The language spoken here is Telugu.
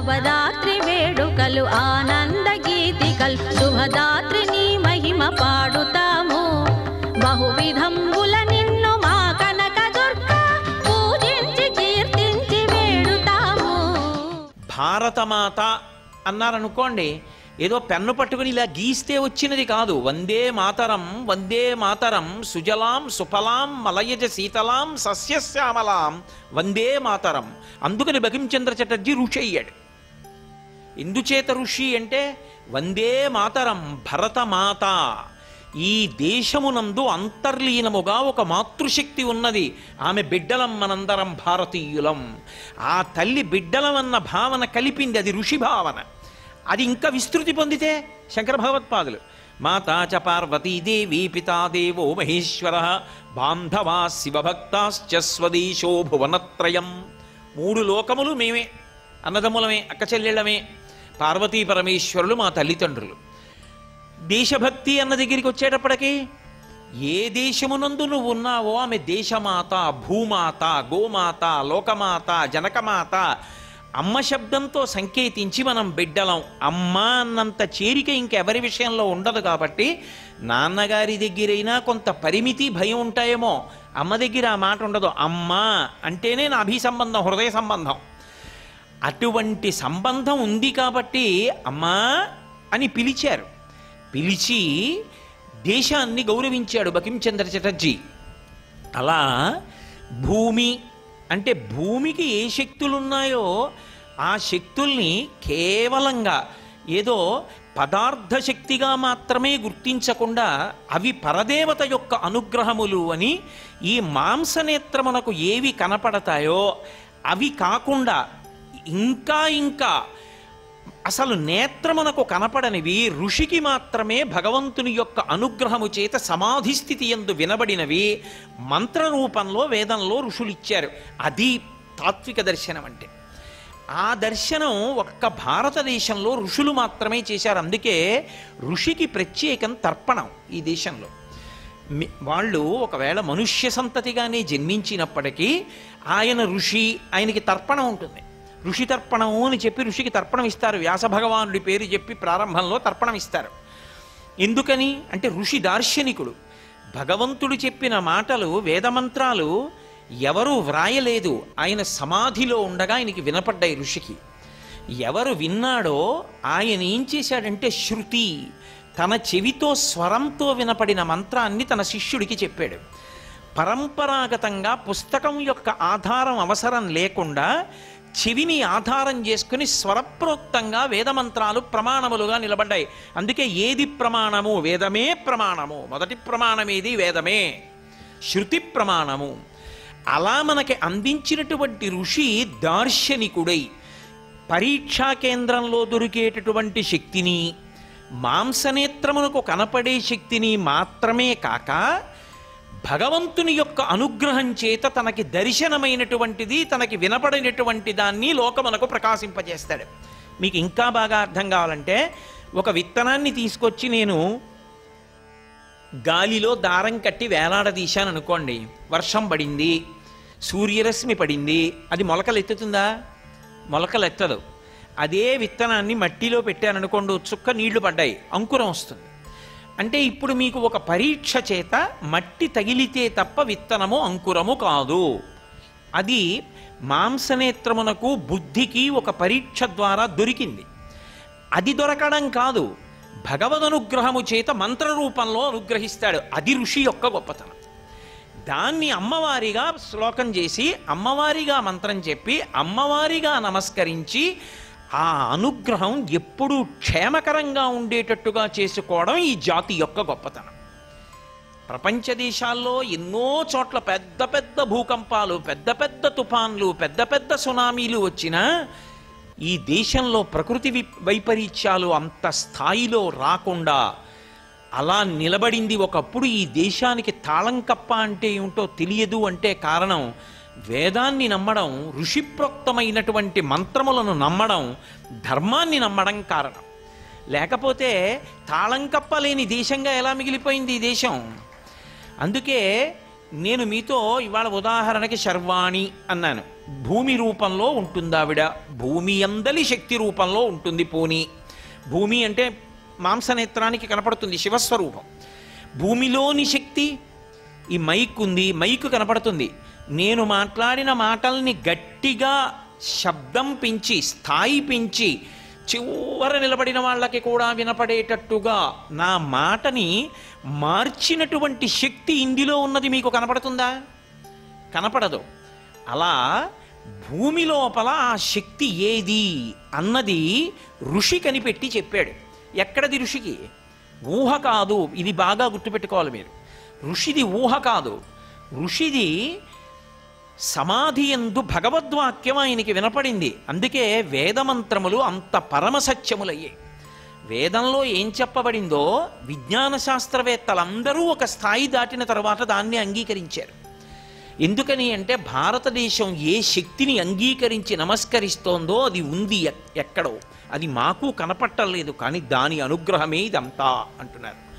నవరాత్రి వేడుకలు ఆనంద గీతికల్ శుభదాత్రి నీ మహిమ పాడుతాము బహువిధంబుల నిన్ను మా కనక దుర్గా పూజించి కీర్తించి వేడుతాము. భారతమాత అన్నారనుకోండి, ఏదో పెన్ను పట్టుకుని ఇలా గీస్తే వచ్చినది కాదు. వందే మాతరం సుజలాం సుఫలాం మలయజ శీతలాం సస్యశ్యామలాం వందే మాతరం. అందుకని బకించంద్ర చటర్జీ ఋషి అయ్యాడు. ఎందుచేత ఋషి అంటే వందే మాతరం భరతమాత. ఈ దేశమునందు అంతర్లీనముగా ఒక మాతృశక్తి ఉన్నది. ఆమె బిడ్డలం మనందరం భారతీయులం. ఆ తల్లి బిడ్డలమన్న భావన కలిపింది, అది ఋషి భావన. అది ఇంకా విస్తృతి పొందితే శంకర భగవత్పాదులు మాతా చ పార్వతీదేవి పితాదేవో మహేశ్వర బాంధవా శివభక్తాశ్చ స్వదేశో భువనత్రయం. 3 లోకములు మేమే, అన్నదమ్ములమే, అక్క చెల్లెళ్ళమే. పార్వతీ పరమేశ్వరులు మా తల్లిదండ్రులు. దేశభక్తి అన్న దగ్గరికి వచ్చేటప్పటికి ఏ దేశమునందు నువ్వు ఉన్నావో ఆమె దేశమాత, భూమాత, గోమాత, లోకమాత, జనకమాత. అమ్మ శబ్దంతో సంకేతించి మనం బిడ్డలం. అమ్మ అన్నంత చేరిక ఇంకెవరి విషయంలో ఉండదు. కాబట్టి నాన్నగారి దగ్గరైనా కొంత పరిమితి, భయం ఉంటాయేమో. అమ్మ దగ్గర ఆ మాట ఉండదు. అమ్మ అంటేనే నా అభిసంబంధం, హృదయ సంబంధం. అటువంటి సంబంధం ఉంది కాబట్టి అమ్మా అని పిలిచారు. పిలిచి దేశాన్ని గౌరవించాడు బకించంద్ర చటర్జీ. అలా భూమి అంటే భూమికి ఏ శక్తులున్నాయో ఆ శక్తుల్ని కేవలంగా ఏదో పదార్థ శక్తిగా మాత్రమే గుర్తించకుండా అవి పరదేవత యొక్క అనుగ్రహములు అని, ఈ మాంసనేత్రమునకు ఏవి కనపడతాయో అవి కాకుండా ఇంకా అసలు నేత్రమునకు కనపడనివి ఋషికి మాత్రమే భగవంతుని యొక్క అనుగ్రహము చేత సమాధి స్థితి యందు వినబడినవి మంత్రరూపంలో వేదంలో ఋషులు ఇచ్చారు. అది తాత్విక దర్శనం అంటే. ఆ దర్శనం ఒక్క భారతదేశంలో ఋషులు మాత్రమే చేశారు. అందుకే ఋషికి ప్రత్యేకం తర్పణం. ఈ దేశంలో వాళ్ళు ఒకవేళ మనుష్య సంతతిగానే జన్మించినప్పటికీ ఆయన ఋషి, ఆయనకి తర్పణం ఉంటుంది. ఋషి తర్పణము అని చెప్పి ఋషికి తర్పణం ఇస్తారు. వ్యాస భగవానుడి పేరు చెప్పి ప్రారంభంలో తర్పణం ఇస్తారు. ఎందుకని అంటే ఋషి దార్శనికుడు. భగవంతుడు చెప్పిన మాటలు, వేదమంత్రాలు ఎవరూ వ్రాయలేదు. ఆయన సమాధిలో ఉండగా ఆయనకి వినపడ్డాయి ఋషికి. ఎవరు విన్నాడో ఆయన ఏం చేశాడంటే శృతి, తన చెవితో స్వరంతో వినపడిన మంత్రాన్ని తన శిష్యుడికి చెప్పాడు. పరంపరాగతంగా పుస్తకం యొక్క ఆధారం అవసరం లేకుండా చెవిని ఆధారం చేసుకుని స్వరప్రోక్తంగా వేదమంత్రాలు ప్రమాణములుగా నిలబడ్డాయి. అందుకే ఏది ప్రమాణము? వేదమే ప్రమాణము. మొదటి ప్రమాణమేది వేదమే, శృతి ప్రమాణము. అలా మనకి అందించినటువంటి ఋషి దార్శనికుడై పరీక్షా కేంద్రంలో దొరికేటటువంటి శక్తిని, మాంసనేత్రమునకు కనపడే శక్తిని మాత్రమే కాక భగవంతుని యొక్క అనుగ్రహం చేత తనకి దర్శనమైనటువంటిది, తనకి వినపడినటువంటి దాన్ని లోకమునకు ప్రకాశింపజేస్తాడు. మీకు ఇంకా బాగా అర్థం కావాలంటే ఒక విత్తనాన్ని తీసుకొచ్చి నేను గాలిలో దారం కట్టి వేలాడదీశాను అనుకోండి. వర్షం పడింది, సూర్యరశ్మి పడింది, అది మొలకలెత్తుతుందా? మొలకలెత్తదు. అదే విత్తనాన్ని మట్టిలో పెట్టాననుకోండి, చుక్క నీళ్లు పడ్డాయి, అంకురం వస్తుంది. అంటే ఇప్పుడు మీకు ఒక పరీక్ష చేత మట్టి తగిలితే తప్ప విత్తనము అంకురము కాదు. అది మాంసనేత్రమునకు బుద్ధికి ఒక పరీక్ష ద్వారా దొరికింది. అది దొరకడం కాదు, భగవదనుగ్రహము చేత మంత్రరూపంలో అనుగ్రహిస్తాడు. అది ఋషి యొక్క గొప్పతనం. దాన్ని అమ్మవారిగా శ్లోకం చేసి, అమ్మవారిగా మంత్రం చెప్పి, అమ్మవారిగా నమస్కరించి ఆ అనుగ్రహం ఎప్పుడూ క్షేమకరంగా ఉండేటట్టుగా చేసుకోవడం ఈ జాతి యొక్క గొప్పతనం. ప్రపంచ దేశాల్లో ఎన్నో చోట్ల పెద్ద పెద్ద భూకంపాలు, పెద్ద పెద్ద తుఫాన్లు, పెద్ద పెద్ద సునామీలు వచ్చినా ఈ దేశంలో ప్రకృతి వైపరీత్యాలు అంత స్థాయిలో రాకుండా అలా నిలబడింది. ఒకప్పుడు ఈ దేశానికి తాళం కప్ప అంటే ఏమిటో తెలియదు అంటే కారణం వేదాన్ని నమ్మడం, ఋషిప్రోక్తమైనటువంటి మంత్రములను నమ్మడం, ధర్మాన్ని నమ్మడం కారణం. లేకపోతే తాళం కప్పలేని దేశంగా ఎలా మిగిలిపోయింది ఈ దేశం? అందుకే నేను మీతో ఇవాళ ఉదాహరణకి శర్వాణి అన్నాను. భూమి రూపంలో ఉంటుంది ఆవిడ, భూమి అందలి శక్తి రూపంలో ఉంటుంది. పోని భూమి అంటే మాంసనేత్రానికి కనపడుతుంది శివస్వరూపం. భూమిలోని శక్తి ఈ మైక్ ఉంది, మైకు కనపడుతుంది. నేను మాట్లాడిన మాటల్ని గట్టిగా శబ్దం పెంచి స్థాయి పెంచి చివర నిలబడిన వాళ్ళకి కూడా వినపడేటట్టుగా నా మాటని మార్చినటువంటి శక్తి ఇందులో ఉన్నది మీకు కనపడుతుందా? కనపడదు. అలా భూమి లోపల ఆ శక్తి ఏది అన్నది ఋషి కనిపెట్టి చెప్పాడు. ఎక్కడది ఋషికి? ఊహ కాదు. ఇది బాగా గుర్తుపెట్టుకోవాలి మీరు. ఋషిది ఊహ కాదు. ఋషిది సమాధి యందు భగవద్వాక్యం ఆయనకి వినపడింది. అందుకే వేదమంత్రములు అంత పరమసత్యములయ్యాయి. వేదంలో ఏం చెప్పబడిందో విజ్ఞాన శాస్త్రవేత్తలందరూ ఒక స్థాయి దాటిన తర్వాత దాన్ని అంగీకరించారు. ఎందుకని అంటే భారతదేశం ఏ శక్తిని అంగీకరించి నమస్కరిస్తోందో అది ఉంది ఎక్కడో, అది మాకు కనపట్టలేదు, కానీ దాని అనుగ్రహమే ఇదంతా అంటున్నారు.